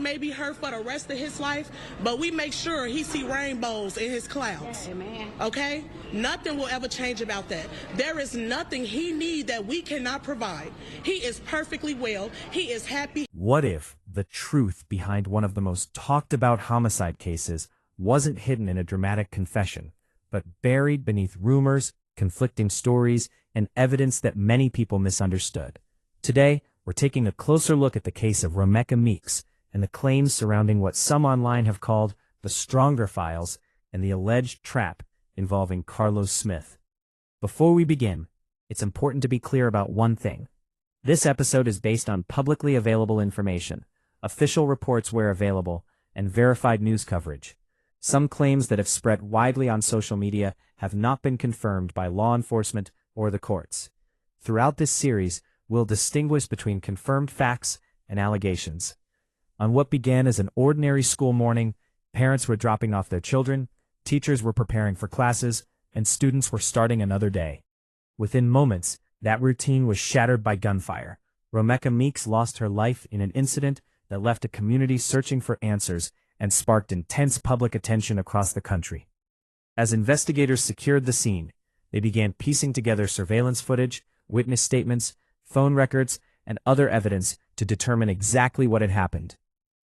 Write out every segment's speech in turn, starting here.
may be hurt for the rest of his life, but we make sure he see rainbows in his clouds. Amen. Okay? Nothing will ever change about that. There is nothing he needs that we cannot provide. He is perfectly well. He is happy. What if the truth behind one of the most talked about homicide cases wasn't hidden in a dramatic confession, but buried beneath rumors, conflicting stories, and evidence that many people misunderstood? Today, we're taking a closer look at the case of Romeca Meeks and the claims surrounding what some online have called the Stronger Files and the alleged trap involving Carlos Smith. Before we begin, it's important to be clear about one thing. This episode is based on publicly available information, official reports where available, and verified news coverage. Some claims that have spread widely on social media have not been confirmed by law enforcement or the courts. Throughout this series, we'll distinguish between confirmed facts and allegations. On what began as an ordinary school morning, parents were dropping off their children, teachers were preparing for classes, and students were starting another day. Within moments, that routine was shattered by gunfire. Romeca Meeks lost her life in an incident that left a community searching for answers and sparked intense public attention across the country. As investigators secured the scene, they began piecing together surveillance footage, witness statements, phone records, and other evidence to determine exactly what had happened.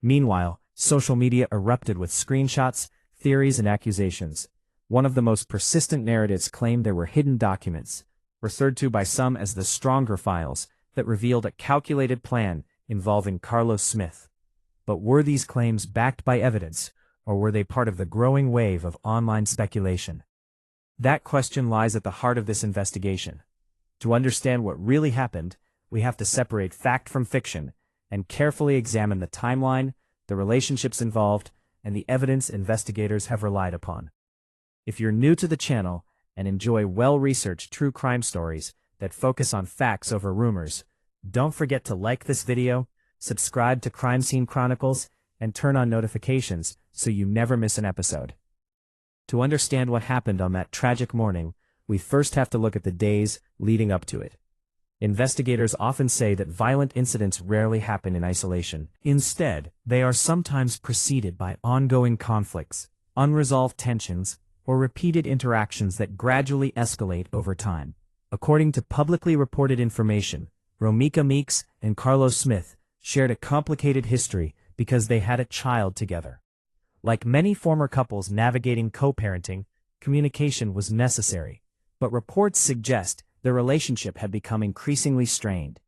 Meanwhile, social media erupted with screenshots, theories, and accusations. One of the most persistent narratives claimed there were hidden documents, referred to by some as the Stronger Files, that revealed a calculated plan involving Carlos Smith. But were these claims backed by evidence, or were they part of the growing wave of online speculation? That question lies at the heart of this investigation. To understand what really happened, we have to separate fact from fiction and carefully examine the timeline, the relationships involved, and the evidence investigators have relied upon. If you're new to the channel and enjoy well-researched true crime stories that focus on facts over rumors, don't forget to like this video, subscribe to Crime Scene Chronicles, and turn on notifications so you never miss an episode. To understand what happened on that tragic morning, we first have to look at the days leading up to it. Investigators often say that violent incidents rarely happen in isolation. Instead, they are sometimes preceded by ongoing conflicts, unresolved tensions, or repeated interactions that gradually escalate over time. According to publicly reported information, Romeca Meeks and Carlos Smith shared a complicated history because they had a child together. Like many former couples navigating co-parenting, communication was necessary, but reports suggest their relationship had become increasingly strained.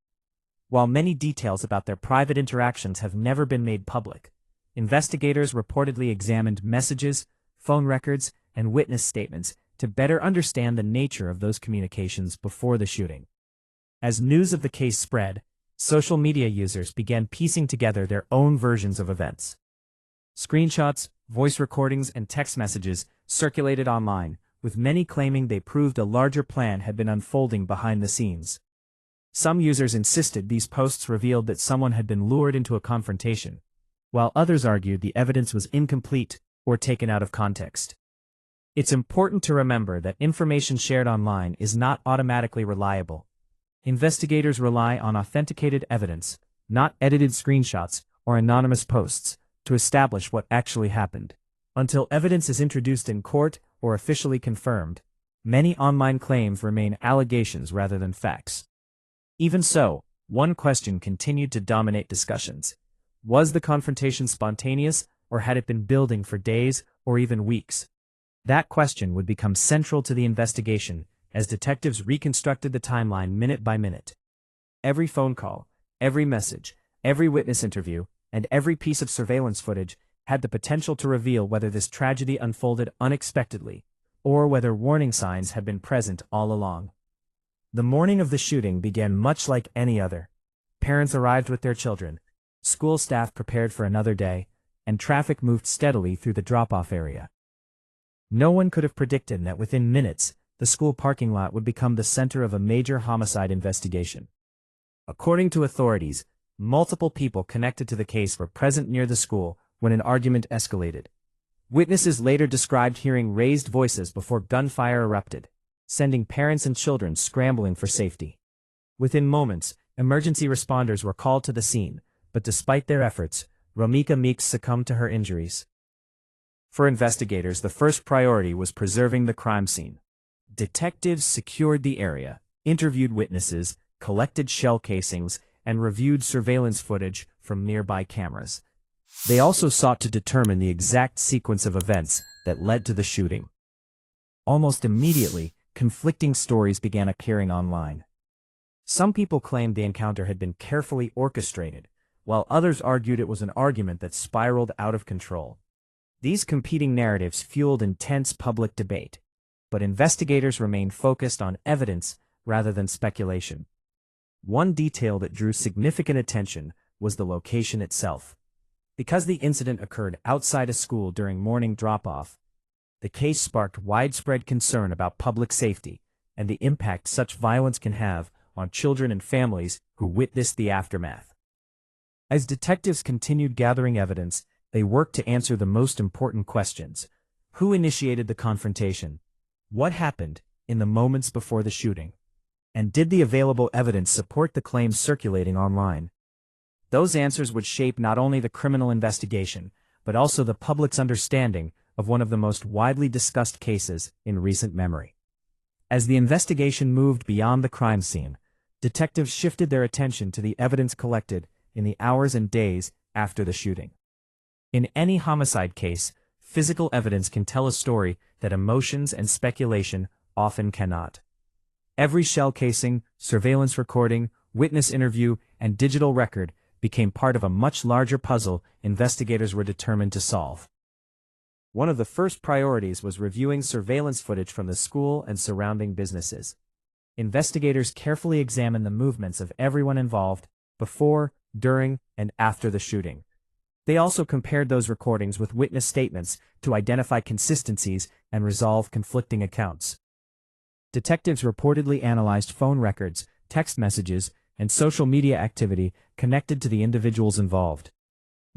While many details about their private interactions have never been made public, investigators reportedly examined messages, phone records, and witness statements to better understand the nature of those communications before the shooting. As news of the case spread, social media users began piecing together their own versions of events. Screenshots, voice recordings, and text messages circulated online, with many claiming they proved a larger plan had been unfolding behind the scenes. Some users insisted these posts revealed that someone had been lured into a confrontation, while others argued the evidence was incomplete or taken out of context. It's important to remember that information shared online is not automatically reliable. Investigators rely on authenticated evidence, not edited screenshots or anonymous posts, to establish what actually happened. Until evidence is introduced in court or officially confirmed, many online claims remain allegations rather than facts. Even so, one question continued to dominate discussions. Was the confrontation spontaneous, or had it been building for days or even weeks? That question would become central to the investigation as detectives reconstructed the timeline minute by minute. Every phone call, every message, every witness interview, and every piece of surveillance footage had the potential to reveal whether this tragedy unfolded unexpectedly, or whether warning signs had been present all along. The morning of the shooting began much like any other. Parents arrived with their children, school staff prepared for another day, and traffic moved steadily through the drop-off area. No one could have predicted that within minutes, the school parking lot would become the center of a major homicide investigation. According to authorities, multiple people connected to the case were present near the school when an argument escalated. Witnesses later described hearing raised voices before gunfire erupted, sending parents and children scrambling for safety. Within moments, emergency responders were called to the scene, but despite their efforts, Romeca Meeks succumbed to her injuries. For investigators, the first priority was preserving the crime scene. Detectives secured the area, interviewed witnesses, collected shell casings, and reviewed surveillance footage from nearby cameras. They also sought to determine the exact sequence of events that led to the shooting. Almost immediately, conflicting stories began appearing online. Some people claimed the encounter had been carefully orchestrated, while others argued it was an argument that spiraled out of control. These competing narratives fueled intense public debate, but investigators remained focused on evidence rather than speculation. One detail that drew significant attention was the location itself. Because the incident occurred outside a school during morning drop-off, the case sparked widespread concern about public safety and the impact such violence can have on children and families who witnessed the aftermath. As detectives continued gathering evidence, they worked to answer the most important questions. Who initiated the confrontation? What happened in the moments before the shooting? And did the available evidence support the claims circulating online? Those answers would shape not only the criminal investigation, but also the public's understanding of one of the most widely discussed cases in recent memory. As the investigation moved beyond the crime scene, detectives shifted their attention to the evidence collected in the hours and days after the shooting. In any homicide case, physical evidence can tell a story that emotions and speculation often cannot. Every shell casing, surveillance recording, witness interview, and digital record became part of a much larger puzzle investigators were determined to solve. One of the first priorities was reviewing surveillance footage from the school and surrounding businesses. Investigators carefully examined the movements of everyone involved before, during, and after the shooting. They also compared those recordings with witness statements to identify consistencies and resolve conflicting accounts. Detectives reportedly analyzed phone records, text messages, and social media activity connected to the individuals involved.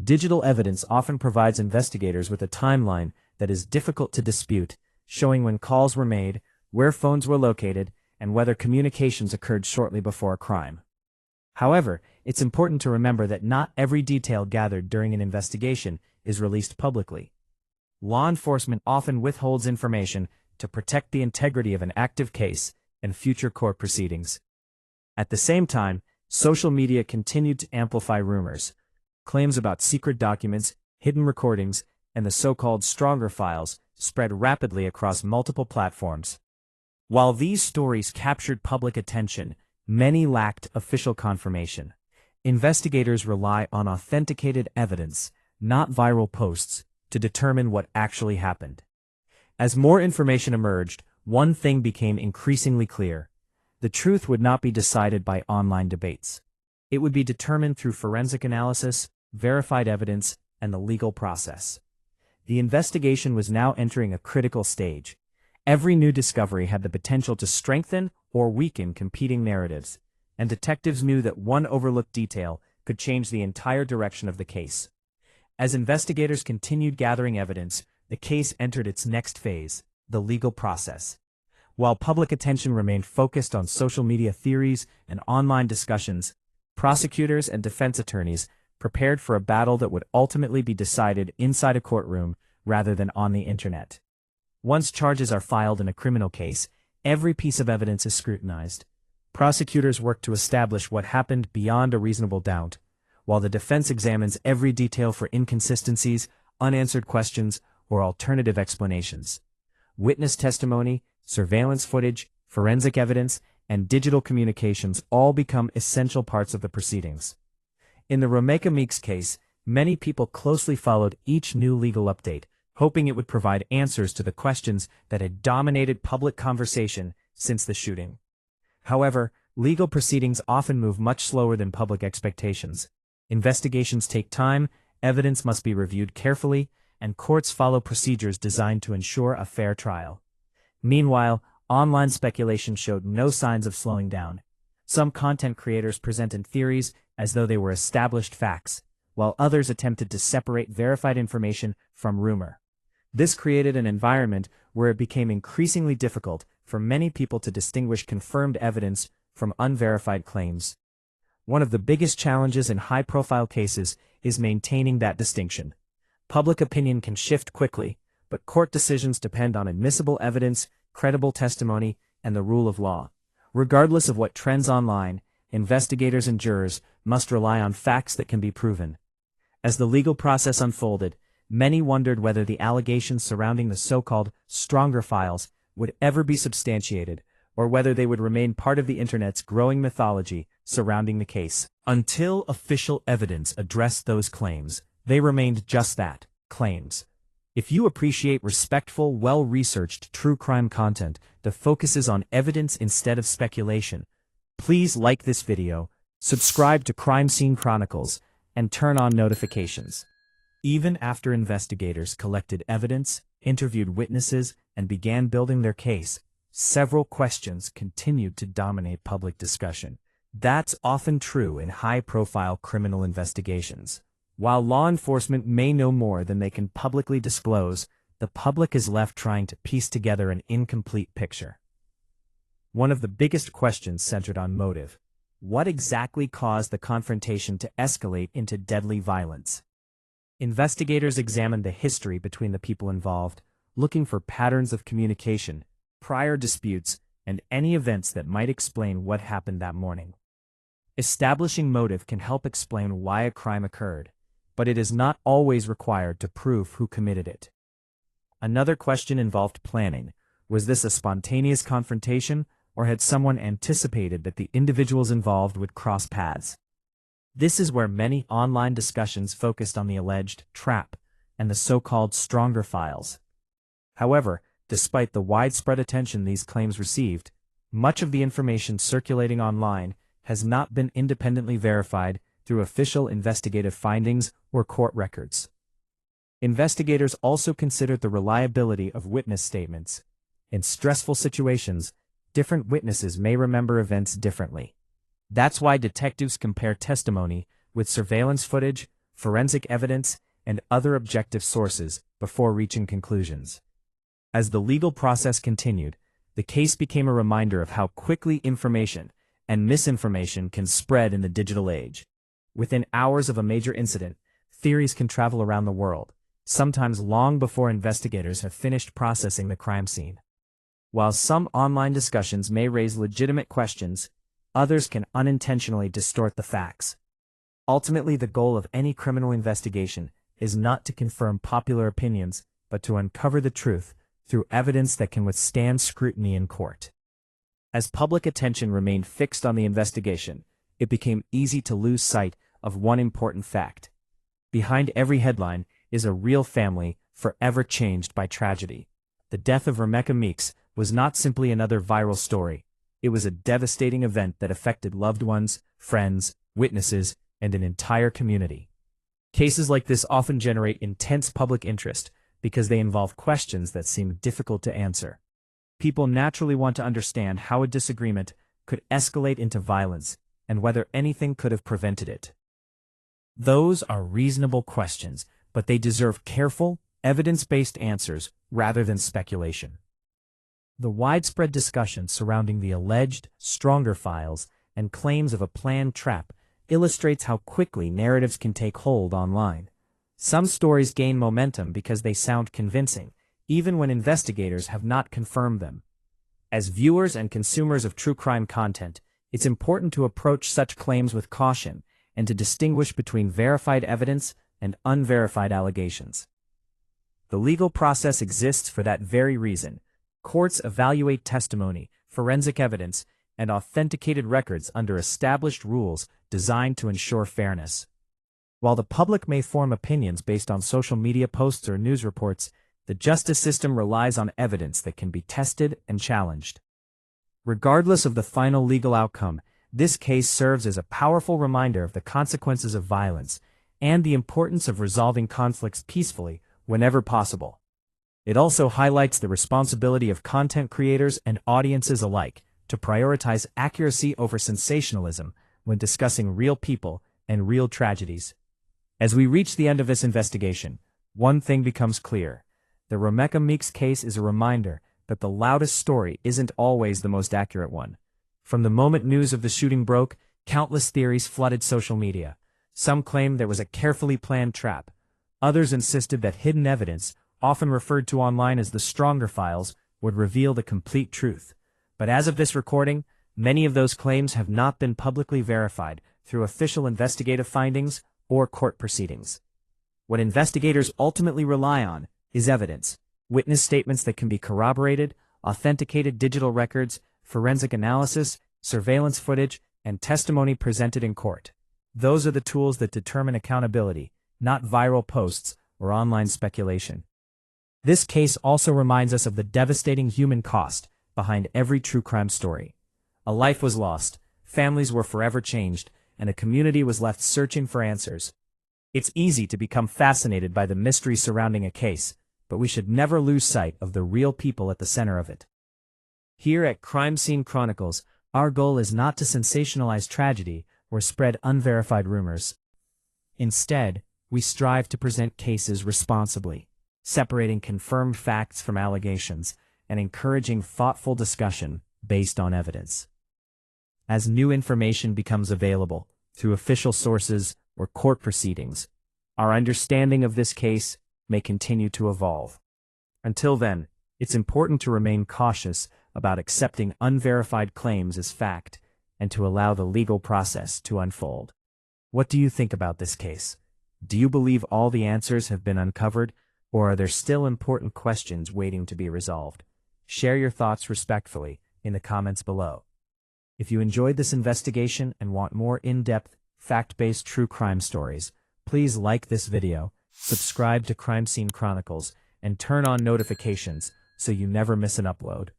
Digital evidence often provides investigators with a timeline that is difficult to dispute, showing when calls were made, where phones were located, and whether communications occurred shortly before a crime. However, it's important to remember that not every detail gathered during an investigation is released publicly. Law enforcement often withholds information to protect the integrity of an active case and future court proceedings. At the same time, social media continued to amplify rumors. Claims about secret documents, hidden recordings, and the so-called stronger files spread rapidly across multiple platforms. While these stories captured public attention, many lacked official confirmation. Investigators rely on authenticated evidence, not viral posts, to determine what actually happened. As more information emerged, one thing became increasingly clear. The truth would not be decided by online debates. It would be determined through forensic analysis, verified evidence, and the legal process. The investigation was now entering a critical stage. Every new discovery had the potential to strengthen or weaken competing narratives, and detectives knew that one overlooked detail could change the entire direction of the case. As investigators continued gathering evidence, the case entered its next phase, the legal process. While public attention remained focused on social media theories and online discussions, prosecutors and defense attorneys prepared for a battle that would ultimately be decided inside a courtroom rather than on the internet. Once charges are filed in a criminal case, every piece of evidence is scrutinized. Prosecutors work to establish what happened beyond a reasonable doubt, while the defense examines every detail for inconsistencies, unanswered questions, or alternative explanations. Witness testimony, surveillance footage, forensic evidence, and digital communications all become essential parts of the proceedings. In the Romeca Meeks case, many people closely followed each new legal update, hoping it would provide answers to the questions that had dominated public conversation since the shooting. However, legal proceedings often move much slower than public expectations. Investigations take time, evidence must be reviewed carefully, and courts follow procedures designed to ensure a fair trial. Meanwhile, online speculation showed no signs of slowing down. Some content creators presented theories as though they were established facts, while others attempted to separate verified information from rumor. This created an environment where it became increasingly difficult for many people to distinguish confirmed evidence from unverified claims. One of the biggest challenges in high-profile cases is maintaining that distinction. Public opinion can shift quickly, but court decisions depend on admissible evidence, credible testimony, and the rule of law. Regardless of what trends online, investigators and jurors must rely on facts that can be proven. As the legal process unfolded, many wondered whether the allegations surrounding the so-called stronger files would ever be substantiated, or whether they would remain part of the internet's growing mythology surrounding the case. Until official evidence addressed those claims, they remained just that, claims. If you appreciate respectful, well-researched true crime content that focuses on evidence instead of speculation, please like this video, subscribe to Crime Scene Chronicles, and turn on notifications. Even after investigators collected evidence, interviewed witnesses, and began building their case, several questions continued to dominate public discussion. That's often true in high-profile criminal investigations. While law enforcement may know more than they can publicly disclose, the public is left trying to piece together an incomplete picture. One of the biggest questions centered on motive. What exactly caused the confrontation to escalate into deadly violence? Investigators examined the history between the people involved, looking for patterns of communication, prior disputes, and any events that might explain what happened that morning. Establishing motive can help explain why a crime occurred, but it is not always required to prove who committed it. Another question involved planning. Was this a spontaneous confrontation, or had someone anticipated that the individuals involved would cross paths? This is where many online discussions focused on the alleged trap and the so-called stronger files. However, despite the widespread attention these claims received, much of the information circulating online has not been independently verified through official investigative findings or court records. Investigators also considered the reliability of witness statements. In stressful situations, different witnesses may remember events differently. That's why detectives compare testimony with surveillance footage, forensic evidence, and other objective sources before reaching conclusions. As the legal process continued, the case became a reminder of how quickly information and misinformation can spread in the digital age. Within hours of a major incident, theories can travel around the world, sometimes long before investigators have finished processing the crime scene. While some online discussions may raise legitimate questions, others can unintentionally distort the facts. Ultimately, the goal of any criminal investigation is not to confirm popular opinions, but to uncover the truth through evidence that can withstand scrutiny in court. As public attention remained fixed on the investigation, it became easy to lose sight of one important fact. Behind every headline is a real family forever changed by tragedy. The death of Romeca Meeks was not simply another viral story. It was a devastating event that affected loved ones, friends, witnesses, and an entire community. Cases like this often generate intense public interest because they involve questions that seem difficult to answer. People naturally want to understand how a disagreement could escalate into violence and whether anything could have prevented it. Those are reasonable questions, but they deserve careful, evidence-based answers rather than speculation. The widespread discussion surrounding the alleged stronger files and claims of a planned trap illustrates how quickly narratives can take hold online. Some stories gain momentum because they sound convincing, even when investigators have not confirmed them. As viewers and consumers of true crime content, it's important to approach such claims with caution and to distinguish between verified evidence and unverified allegations. The legal process exists for that very reason. Courts evaluate testimony, forensic evidence, and authenticated records under established rules designed to ensure fairness. While the public may form opinions based on social media posts or news reports, the justice system relies on evidence that can be tested and challenged. Regardless of the final legal outcome, this case serves as a powerful reminder of the consequences of violence and the importance of resolving conflicts peacefully whenever possible. It also highlights the responsibility of content creators and audiences alike to prioritize accuracy over sensationalism when discussing real people and real tragedies. As we reach the end of this investigation, one thing becomes clear. The Romeca Meeks case is a reminder that the loudest story isn't always the most accurate one. From the moment news of the shooting broke, Countless theories flooded social media. Some claimed there was a carefully planned trap. Others insisted that hidden evidence, often referred to online as the stronger files, would reveal the complete truth. But as of this recording, many of those claims have not been publicly verified through official investigative findings or court proceedings. What investigators ultimately rely on is evidence, witness statements that can be corroborated, authenticated digital records, forensic analysis, surveillance footage, and testimony presented in court. Those are the tools that determine accountability, not viral posts or online speculation. This case also reminds us of the devastating human cost behind every true crime story. A life was lost, families were forever changed, and a community was left searching for answers. It's easy to become fascinated by the mystery surrounding a case, but we should never lose sight of the real people at the center of it. Here at Crime Scene Chronicles, our goal is not to sensationalize tragedy or spread unverified rumors. Instead, we strive to present cases responsibly, separating confirmed facts from allegations and encouraging thoughtful discussion based on evidence. As new information becomes available through official sources or court proceedings, our understanding of this case may continue to evolve. Until then, it's important to remain cautious about accepting unverified claims as fact and to allow the legal process to unfold. What do you think about this case? Do you believe all the answers have been uncovered, or are there still important questions waiting to be resolved? Share your thoughts respectfully in the comments below. If you enjoyed this investigation and want more in-depth, fact-based true crime stories, please like this video, subscribe to Crime Scene Chronicles, and turn on notifications so you never miss an upload.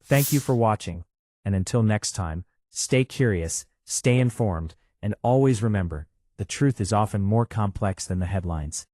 Thank you for watching, and until next time, stay curious, stay informed, and always remember, the truth is often more complex than the headlines.